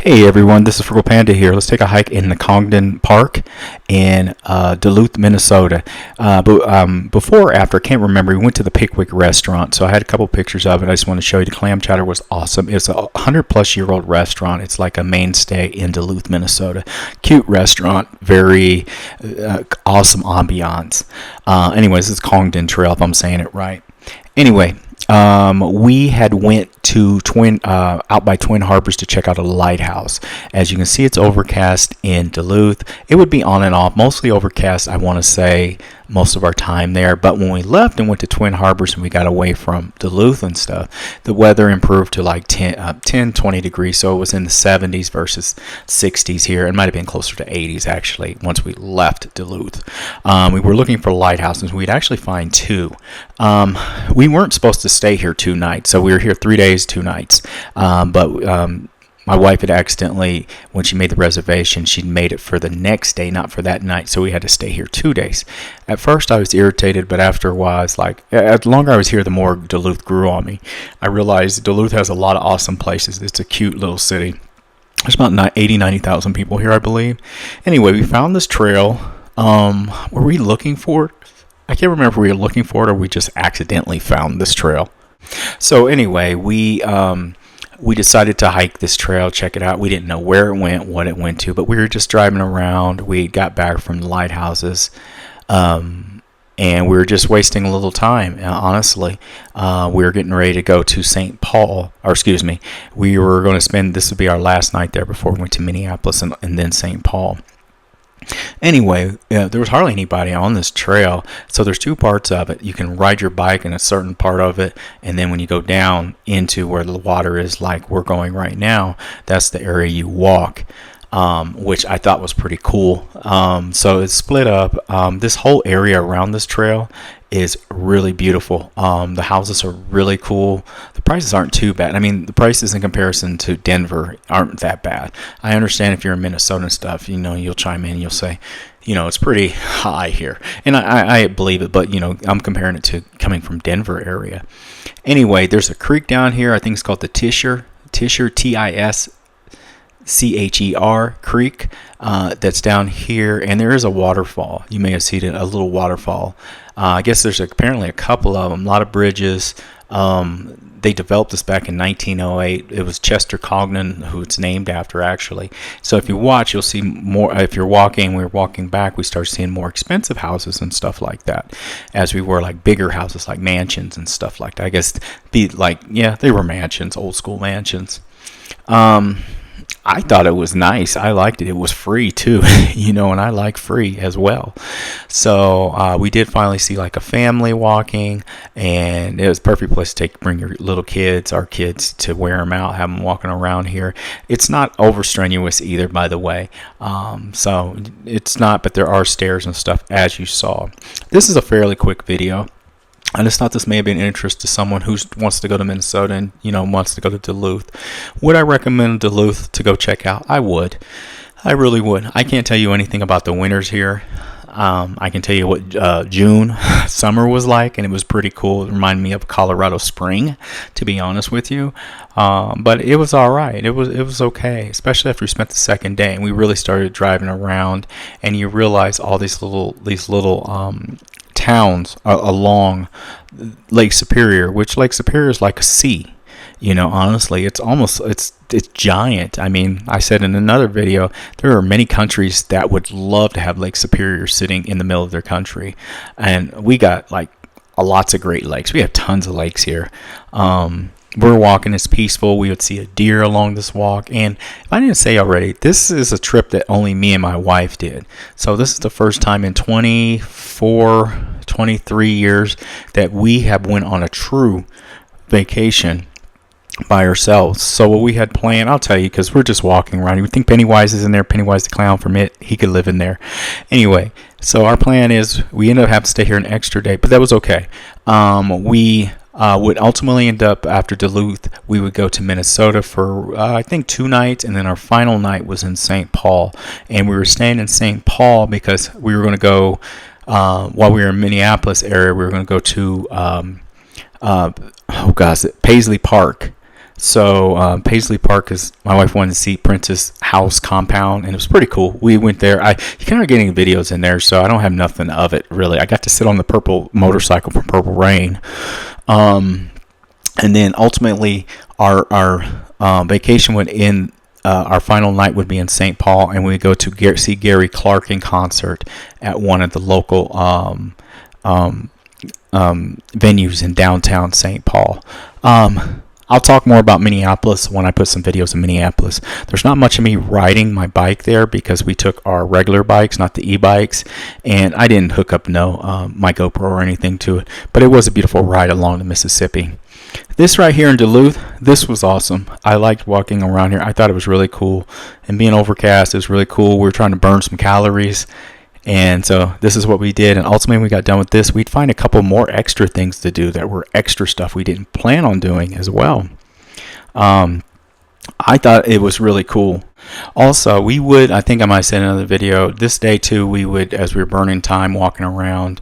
Hey everyone, this is Frugal Panda here. Let's take a hike in the Congdon Park in Duluth, Minnesota. Before or after, I can't remember, we went to the Pickwick restaurant, so I had a couple pictures of it. I just want to show you. The clam chowder was awesome. It's a 100-plus-year-old restaurant. It's like a mainstay in Duluth, Minnesota. Cute restaurant, very awesome ambiance. Anyways, it's Congdon Trail, if I'm saying it right. Anyway, we had went to out by Twin Harbors to check out a lighthouse. As you can see, it's overcast in Duluth. It would be on and off, mostly overcast, I want to say, most of our time there. But when we left and went to Twin Harbors and we got away from Duluth and stuff, the weather improved to like 10, 20 degrees. So it was in the 70s versus 60s here. It might have been closer to 80s actually once we left Duluth. We were looking for lighthouses. We'd actually find two. We weren't supposed to stay here 2 nights, so we were here 3 days, 2 nights. My wife had accidentally, when she made the reservation, she'd made it for the next day, not for that night, so we had to stay here 2 days. At first, I was irritated, but after a while, it's like, the longer I was here, the more Duluth grew on me. I realized Duluth has a lot of awesome places. It's a cute little city. There's about 90,000 people here, I believe. Anyway, we found this trail. Were we looking for it? I can't remember if we were looking for it or we just accidentally found this trail. So anyway, we decided to hike this trail, check it out. We didn't know where it went, what it went to, but we were just driving around. We got back from the lighthouses, and we were just wasting a little time, honestly. We were getting ready to go to St. Paul, or excuse me, we were going to spend, this would be our last night there before we went to Minneapolis and then St. Paul. Anyway, there was hardly anybody on this trail, so there's 2 parts of it. You can ride your bike in a certain part of it, and then when you go down into where the water is, like we're going right now, that's the area you walk, which I thought was pretty cool. So it's split up. This whole area around this trail is really beautiful. The houses are really cool. The prices aren't too bad. I mean, the prices in comparison to Denver aren't that bad. I understand if you're in Minnesota and stuff, you'll chime in and you'll say, it's pretty high here. And I believe it, but, I'm comparing it to coming from Denver area. Anyway, there's a creek down here. I think it's called the Tisher, Tischer Creek, that's down here, and there is a waterfall. You may have seen it, a little waterfall. I guess there's apparently a couple of them, a lot of bridges. They developed this back in 1908. It was Chester Congdon, who it's named after, actually. So if you watch, you'll see more. If you're walking, we were walking back, we start seeing more expensive houses and stuff like that, as we were like bigger houses, like mansions and stuff like that. I guess they were mansions, old school mansions. I thought it was nice. I liked it. It was free too, and I like free as well. So we did finally see like a family walking, and it was a perfect place to bring your little kids, our kids, to wear them out, have them walking around here. It's not over strenuous either, by the way. So it's not, but there are stairs and stuff, as you saw. This is a fairly quick video. I just thought this may have been of interest to someone who wants to go to Minnesota and, wants to go to Duluth. Would I recommend Duluth to go check out? I would. I really would. I can't tell you anything about the winters here. I can tell you what June, summer was like, and it was pretty cool. It reminded me of Colorado Spring, to be honest with you. But it was all right. It was okay, especially after we spent the second day and we really started driving around, and you realize all these little towns along Lake Superior, which Lake Superior is like a sea. Honestly, it's giant. I mean, I said in another video, there are many countries that would love to have Lake Superior sitting in the middle of their country, and we got like lots of Great Lakes. We have tons of lakes here. We're walking, it's peaceful. We would see a deer along this walk. And if I didn't say already, this is a trip that only me and my wife did. So this is the first time in 23 years that we have went on a true vacation by ourselves. So what we had planned, I'll tell you, because we're just walking around. You would think Pennywise is in there, Pennywise the clown from It. He could live in there. Anyway, so our plan is we ended up having to stay here an extra day, but that was okay. We would ultimately end up, after Duluth, we would go to Minnesota for I think 2 nights, and then our final night was in St. Paul. And we were staying in St. Paul because we were going to go, while we were in Minneapolis area, we were going to go to Paisley Park. So Paisley Park is, my wife wanted to see Prince's house compound, and it was pretty cool. We went there. You kind of getting videos in there, so I don't have nothing of it really. I got to sit on the purple motorcycle from Purple Rain, and then ultimately our vacation would end. Our final night would be in St. Paul, and we would go to see Gary Clark in concert at one of the local venues in downtown St. Paul. I'll talk more about Minneapolis when I put some videos in Minneapolis. There's not much of me riding my bike there because we took our regular bikes, not the e-bikes, and I didn't hook up my GoPro or anything to it, but it was a beautiful ride along the Mississippi. This right here in Duluth, this was awesome. I liked walking around here. I thought it was really cool, and being overcast is really cool. We were trying to burn some calories, and so this is what we did. And ultimately, when we got done with this, we'd find a couple more extra things to do that were extra stuff we didn't plan on doing as well. I thought it was really cool. Also, we would, I think I might have said in another video, this day too, we would, as we were burning time walking around,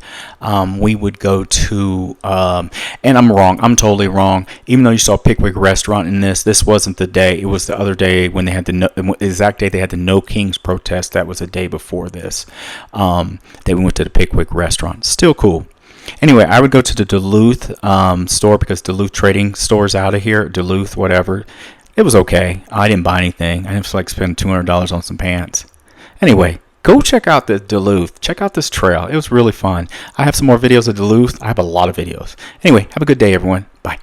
we would go to, and I'm wrong, I'm totally wrong. Even though you saw Pickwick Restaurant in this wasn't the day. It was the other day when they had the exact day they had the No Kings protest. That was the day before this, that we went to the Pickwick Restaurant. Still cool. Anyway, I would go to the Duluth store because Duluth Trading Store's out of here. Duluth, whatever. It was okay. I didn't buy anything. I didn't feel like spending $200 on some pants. Anyway, go check out the Duluth. Check out this trail. It was really fun. I have some more videos of Duluth. I have a lot of videos. Anyway, have a good day, everyone. Bye.